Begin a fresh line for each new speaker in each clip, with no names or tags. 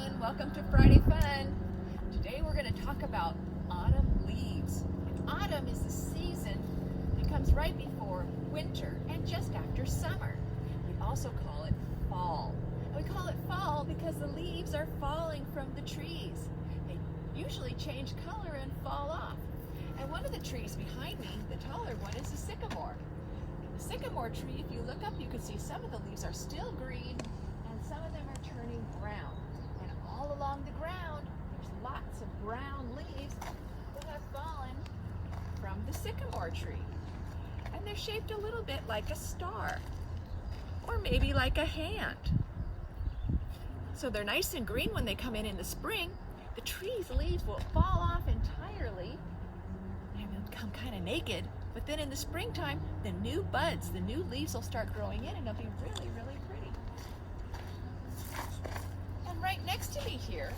everyone, welcome to Friday Fun. Today we're going to talk about autumn leaves. And autumn is the season that comes right before winter and just after summer. We also call it fall. And we call it fall because the leaves are falling from the trees. They usually change color and fall off. And one of the trees behind me, the taller one, is the sycamore. The sycamore tree, if you look up, you can see some of the leaves are still green and some of them are turning brown. And all along the ground, there's lots of brown leaves that have fallen from the sycamore tree. And they're shaped a little bit like a star, or maybe like a hand. So they're nice and green when they come in the spring. The tree's leaves will fall off entirely and become kind of naked. But then in the springtime, the new buds, the new leaves will start growing in and they'll be really, really pretty. And right next to me here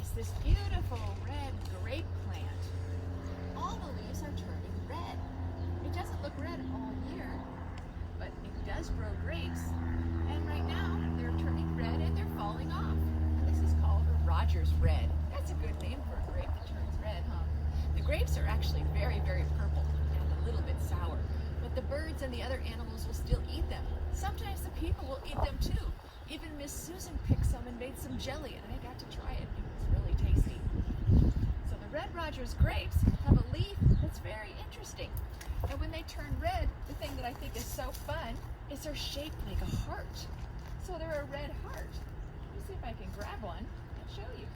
is this beautiful red grape plant. All the leaves are turning red. It doesn't look red all year, but it does grow grapes. And right now, they're turning red and they're falling off. This is called a Rogers red. That's a good name for a grape that turns red, huh? The grapes are actually very, very purple and a little bit sour, but the birds and the other animals will still eat them. Sometimes the people will eat them too. Even Miss Susan picked some and made some jelly, and I got to try it. It was really tasty. So the Red Rogers grapes have a leaf that's very interesting. And when they turn red, the thing that I think is so fun is they're shaped like a heart. So they're a red heart. Let me see if I can grab one and show you.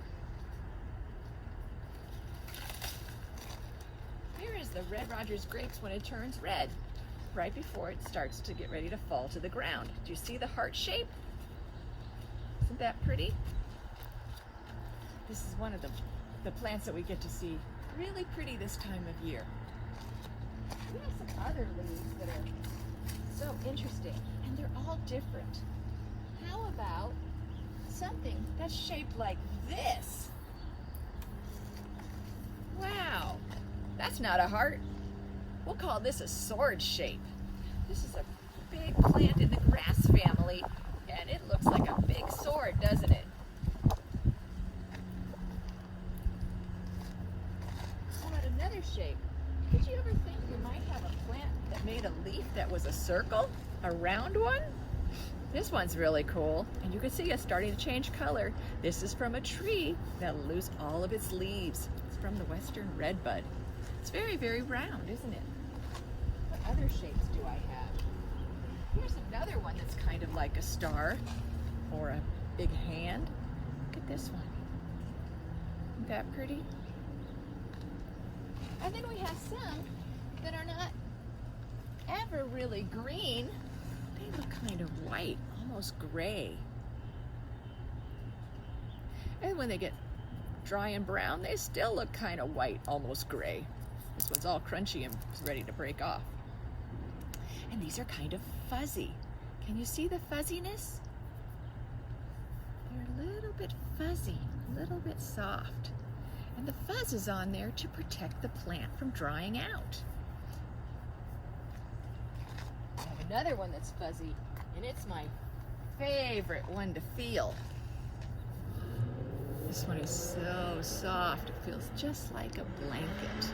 Here is the Red Rogers grapes when it turns red, right before it starts to get ready to fall to the ground. Do you see the heart shape? Isn't that pretty? This is one of the plants that we get to see really pretty this time of year. We have some other leaves that are so interesting, and they're all different. How about something that's shaped like this? Wow! That's not a heart. We'll call this a sword shape. This is a big plant in the grass family, and it looks like a big sword, doesn't it? How about another shape? Did you ever think you might have a plant that made a leaf that was a circle, a round one? This one's really cool, and you can see it's starting to change color. This is from a tree that'll lose all of its leaves. It's from the western redbud. It's very, very round, isn't it? What other shapes do I have? Here's another one that's kind of like a star or a big hand. Look at this one. Isn't that pretty? And then we have some that are not ever really green. They look kind of white, almost gray. And when they get dry and brown, they still look kind of white, almost gray. This one's all crunchy and ready to break off. And these are kind of fuzzy. Can you see the fuzziness? They're a little bit fuzzy, a little bit soft. And the fuzz is on there to protect the plant from drying out. I have another one that's fuzzy, and it's my favorite one to feel. This one is so soft, it feels just like a blanket.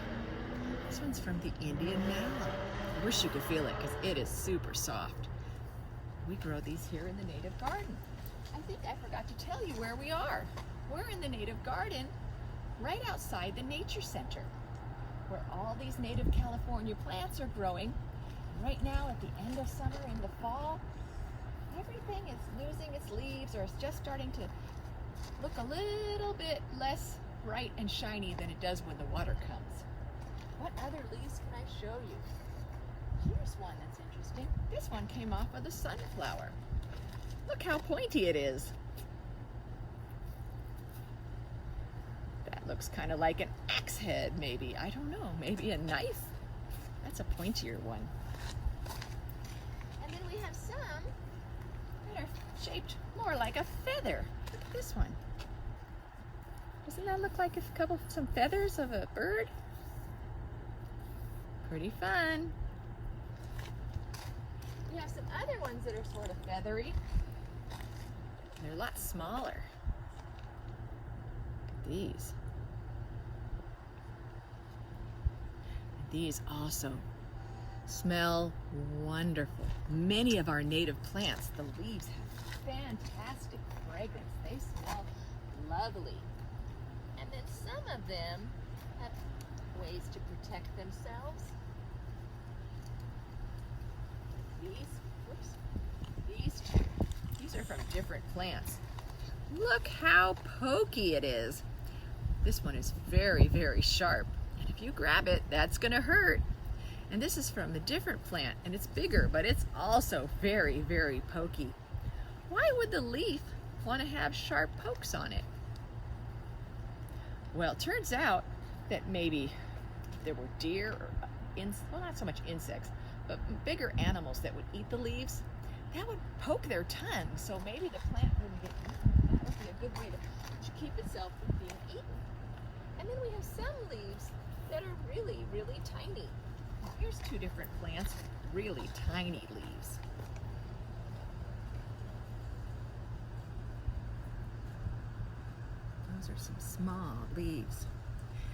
This one's from the Indian mallow. I wish you could feel it because it is super soft. We grow these here in the native garden. I think I forgot to tell you where we are. We're in the native garden right outside the nature center where all these native California plants are growing. And right now at the end of summer and the fall, everything is losing its leaves or it's just starting to look a little bit less bright and shiny than it does when the water comes. What other leaves can I show you? Here's one that's interesting. This one came off of the sunflower. Look how pointy it is. That looks kind of like an axe head, maybe. I don't know, maybe a knife? That's a pointier one. And then we have some that are shaped more like a feather. Look at this one. Doesn't that look like some feathers of a bird? Pretty fun. We have some other ones that are sort of feathery. They're a lot smaller. these. These also smell wonderful. Many of our native plants, the leaves have fantastic fragrance. They smell lovely. And then some of them have ways to protect themselves. These are from different plants. Look how pokey it is. This one is very, very sharp. And if you grab it, that's gonna hurt. And this is from a different plant, and it's bigger, but it's also very, very pokey. Why would the leaf want to have sharp pokes on it? Well, it turns out that maybe there were deer or well, not so much insects, but bigger animals that would eat the leaves. That would poke their tongue, so maybe the plant wouldn't get eaten. That would be a good way to keep itself from being eaten. And then we have some leaves that are really, really tiny. Here's two different plants with really tiny leaves. Those are some small leaves.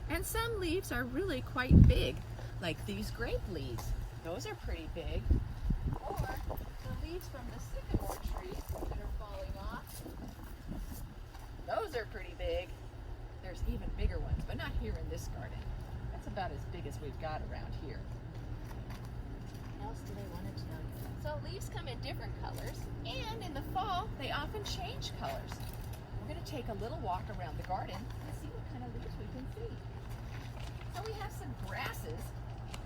And some leaves are really quite big, like these grape leaves. Those are pretty big. Or the leaves from the sycamore tree that are falling off. Those are pretty big. There's even bigger ones, but not here in this garden. That's about as big as we've got around here. What else do they want to tell you? So leaves come in different colors, and in the fall, they often change colors. We're going to take a little walk around the garden and see what kind of leaves we can see. So we have some grasses,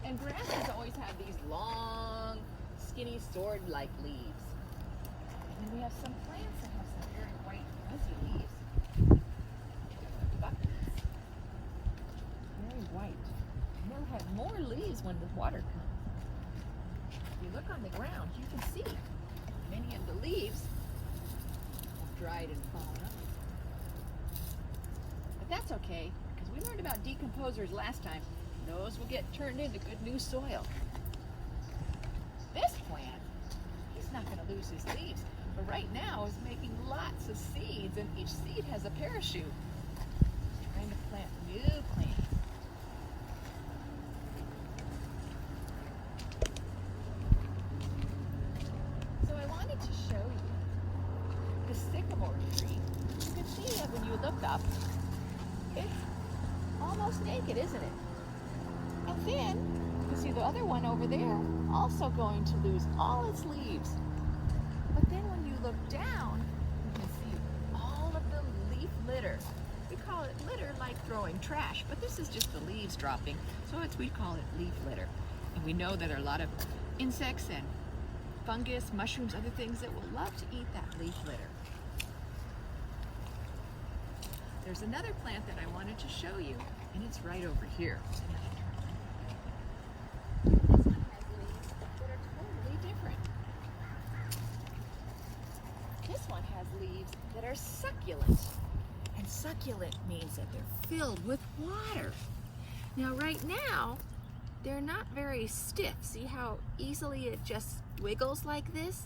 and grasses always have these long, skinny, sword-like leaves. And we have some plants that have some very white, fuzzy leaves. Buckets. Very white. And they'll have more leaves when the water comes. If you look on the ground, you can see many of the leaves have dried and fallen up. But that's okay, because we learned about decomposers last time. Those will get turned into good new soil. This plant, he's not going to lose his leaves, but right now is making lots of seeds, and each seed has a parachute. He's trying to plant new plants. So I wanted to show you the sycamore tree. You can see that when you look up, it's almost naked, isn't it? And then, you see the other one over there, also going to lose all its leaves. But then when you look down, you can see all of the leaf litter. We call it litter like throwing trash, but this is just the leaves dropping, so we call it leaf litter. And we know that there are a lot of insects and fungus, mushrooms, other things that will love to eat that leaf litter. There's another plant that I wanted to show you, and it's right over here. That are succulent, and succulent means that they're filled with water. Now right now they're not very stiff. See how easily it just wiggles like this?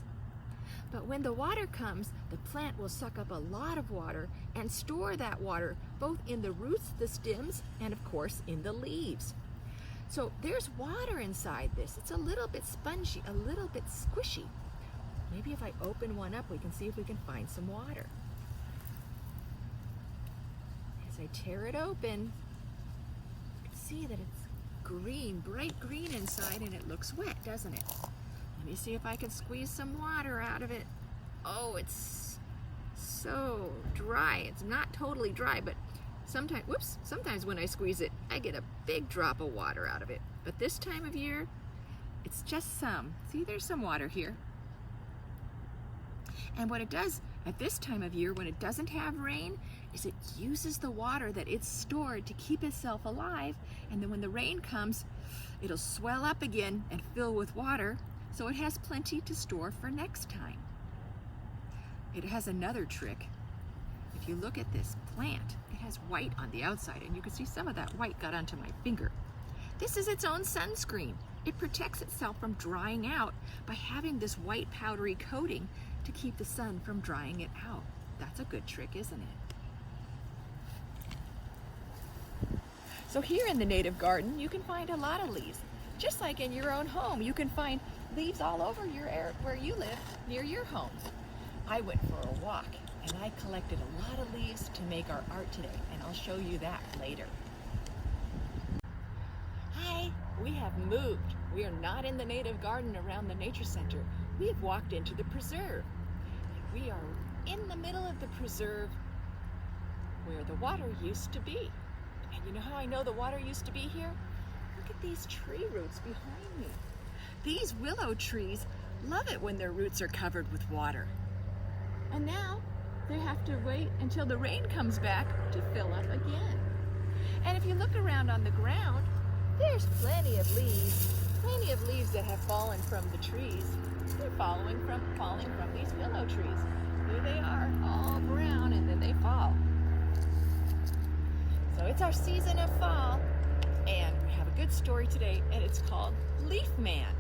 But when the water comes, the plant will suck up a lot of water and store that water both in the roots, the stems, and of course in the leaves. So there's water inside this. It's a little bit spongy, a little bit squishy. Maybe if I open one up, we can see if we can find some water. As I tear it open, you can see that it's green, bright green inside, and it looks wet, doesn't it? Let me see if I can squeeze some water out of it. Oh, it's so dry. It's not totally dry, but sometimes when I squeeze it, I get a big drop of water out of it. But this time of year, it's just some. See, there's some water here. And what it does at this time of year when it doesn't have rain is it uses the water that it's stored to keep itself alive, and then when the rain comes, it'll swell up again and fill with water, so it has plenty to store for next time. It has another trick. If you look at this plant, it has white on the outside, and you can see some of that white got onto my finger. This is its own sunscreen. It protects itself from drying out by having this white powdery coating to keep the sun from drying it out. That's a good trick, isn't it? So here in the native garden, you can find a lot of leaves. Just like in your own home, you can find leaves all over your area where you live, near your homes. I went for a walk and I collected a lot of leaves to make our art today, and I'll show you that later. Hi, we have moved. We are not in the native garden around the nature center. We have walked into the preserve. We are in the middle of the preserve where the water used to be. And you know how I know the water used to be here? Look at these tree roots behind me. These willow trees love it when their roots are covered with water. And now they have to wait until the rain comes back to fill up again. And if you look around on the ground, there's plenty of leaves that have fallen from the trees. They're falling from these willow trees. Here they are, all brown, and then they fall. So it's our season of fall, and we have a good story today, and it's called Leaf Man.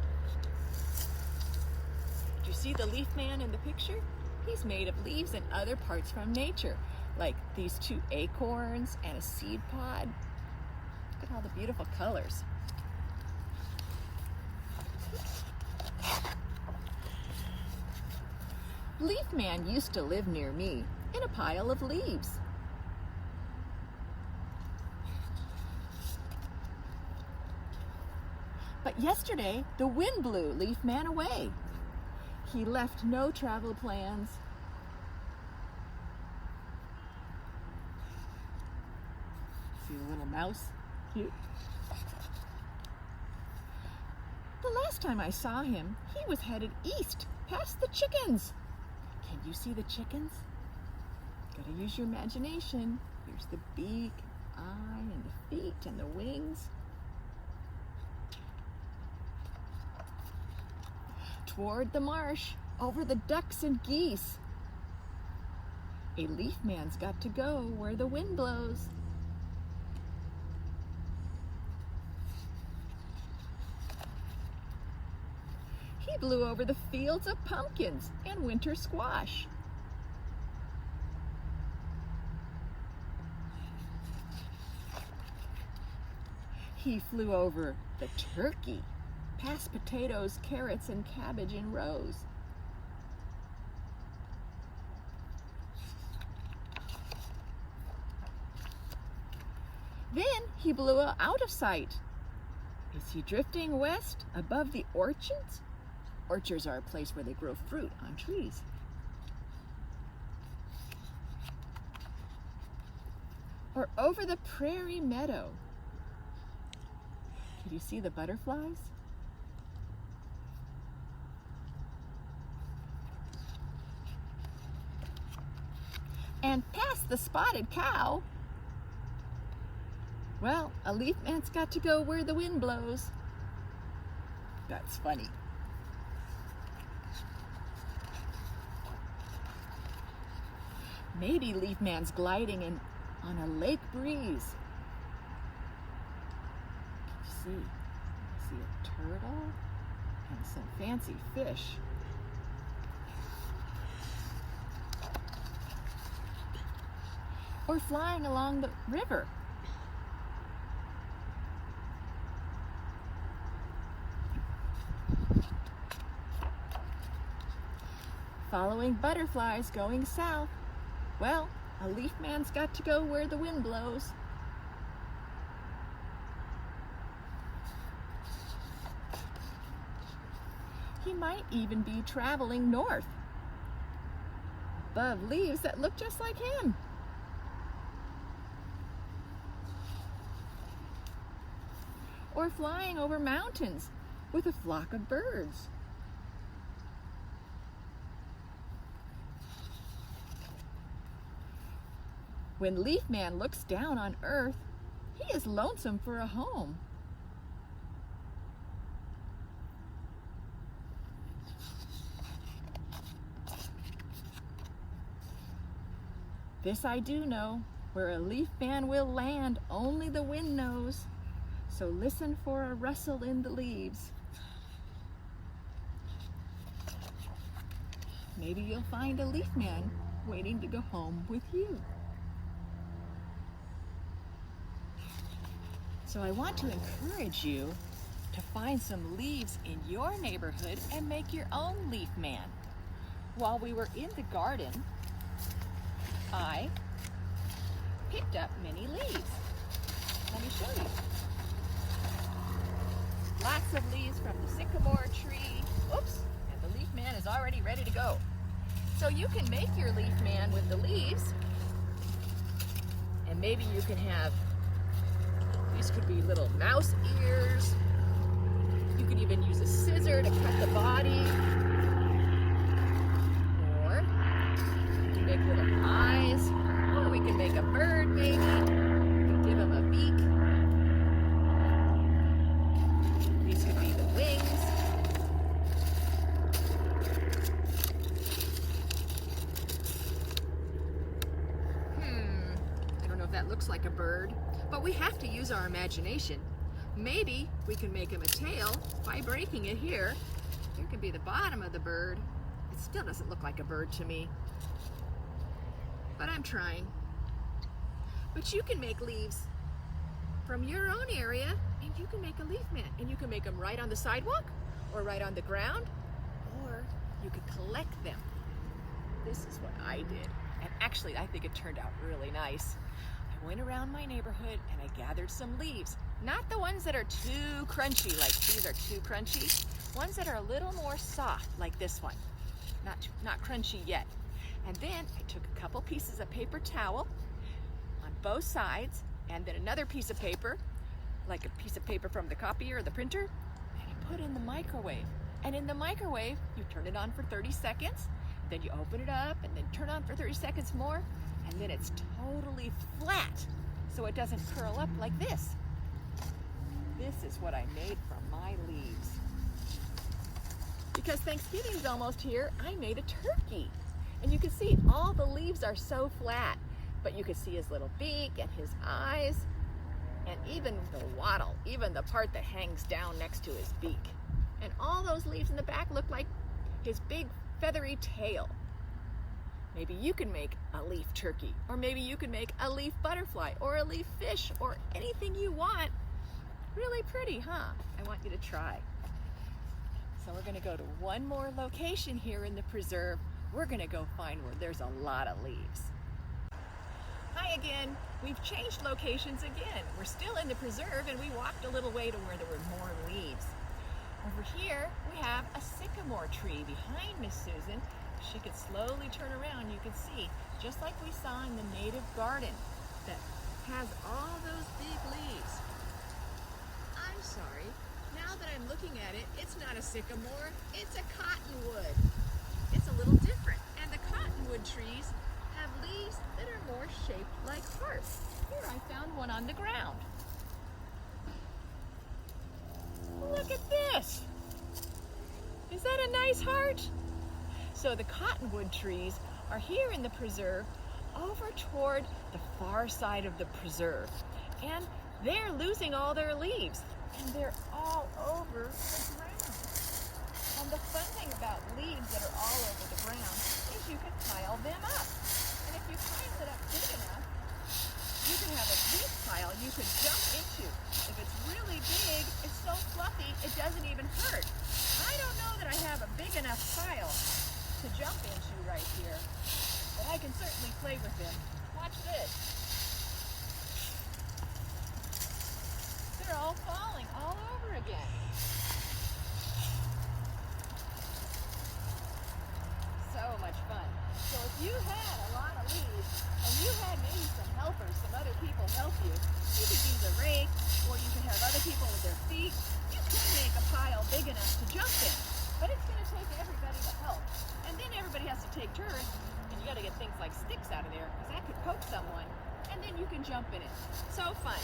Do you see the leaf man in the picture? He's made of leaves and other parts from nature, like these 2 acorns and a seed pod. Look at all the beautiful colors. Leaf Man used to live near me in a pile of leaves. But yesterday, the wind blew Leaf Man away. He left no travel plans. See the little mouse? Cute. The last time I saw him, he was headed east, past the chickens. Can you see the chickens? Gotta use your imagination. Here's the beak, eye, and the feet, and the wings. Toward the marsh, over the ducks and geese. A leaf man's got to go where the wind blows. He blew over the fields of pumpkins and winter squash. He flew over the turkey, past potatoes, carrots, and cabbage in rows. Then he blew out of sight. Is he drifting west above the orchards? Orchards are a place where they grow fruit on trees. Or over the prairie meadow. Can you see the butterflies? And past the spotted cow. Well, a leaf man's got to go where the wind blows. That's funny. Maybe Leaf Man's gliding on a lake breeze. Can you see? I see a turtle and some fancy fish. Or flying along the river. Following butterflies going south. Well, a leaf man's got to go where the wind blows. He might even be traveling north, above leaves that look just like him. Or flying over mountains with a flock of birds. When Leaf Man looks down on earth, he is lonesome for a home. This I do know, where a leaf man will land, only the wind knows. So listen for a rustle in the leaves. Maybe you'll find a leaf man waiting to go home with you. So I want to encourage you to find some leaves in your neighborhood and make your own leaf man. While we were in the garden, I picked up many leaves. Let me show you. Lots of leaves from the sycamore tree. Oops, and the leaf man is already ready to go. So you can make your leaf man with the leaves, and maybe you can have, these could be little mouse ears. You could even use a scissor to cut the body. Or you can make little eyes. Or we can make a bird maybe. We can give him a beak. These could be the wings. I don't know if that looks like a bird, but we have to use our imagination. Maybe we can make him a tail by breaking it here. Here can be the bottom of the bird. It still doesn't look like a bird to me, but I'm trying. But you can make leaves from your own area, and you can make a leaf man, and you can make them right on the sidewalk or right on the ground, or you could collect them. This is what I did, and actually I think it turned out really nice. I went around my neighborhood and I gathered some leaves. Not the ones that are too crunchy, like these are too crunchy. Ones that are a little more soft, like this one. Not crunchy yet. And then I took a couple pieces of paper towel on both sides, and then another piece of paper, like a piece of paper from the copier or the printer, and I put in the microwave. And in the microwave, you turn it on for 30 seconds, then you open it up, and then turn on for 30 seconds more, and then it's totally flat, so it doesn't curl up like this. This is what I made from my leaves. Because Thanksgiving's almost here, I made a turkey. And you can see all the leaves are so flat, but you can see his little beak and his eyes, and even the wattle, even the part that hangs down next to his beak. And all those leaves in the back look like his big feathery tail. Maybe you can make a leaf turkey, or maybe you can make a leaf butterfly, or a leaf fish, or anything you want. Really pretty, huh? I want you to try. So we're gonna go to one more location here in the preserve. We're gonna go find where there's a lot of leaves. Hi again. We've changed locations again. We're still in the preserve, and we walked a little way to where there were more leaves. Over here, we have a sycamore tree behind Miss Susan. She could slowly turn around. You can see, just like we saw in the native garden, that has all those big leaves. I'm sorry, now that I'm looking at it, it's not a sycamore, it's a cottonwood. It's a little different, and the cottonwood trees have leaves that are more shaped like hearts. Here, I found one on the ground. Look at this. Is that a nice heart? So the cottonwood trees are here in the preserve over toward the far side of the preserve. And they're losing all their leaves, and they're all over the ground. And the fun thing about leaves that are all over the ground is you can pile them up. And if you pile it up big enough, you can have a leaf pile you could jump into. If it's really big, it's so fluffy, it doesn't even hurt. I don't know that I have a big enough pile to jump into right here, but I can certainly play with them. Watch this. They're all falling all over again. So much fun. So if you had a lot of leaves, and you had maybe some helpers, some other people help you, you could use a rake, or you could have other people with their feet. You could make a pile big enough to jump in, but it's going to take everybody to help. And then everybody has to take turns, and you got to get things like sticks out of there, because that could poke someone, and then you can jump in it. So fun.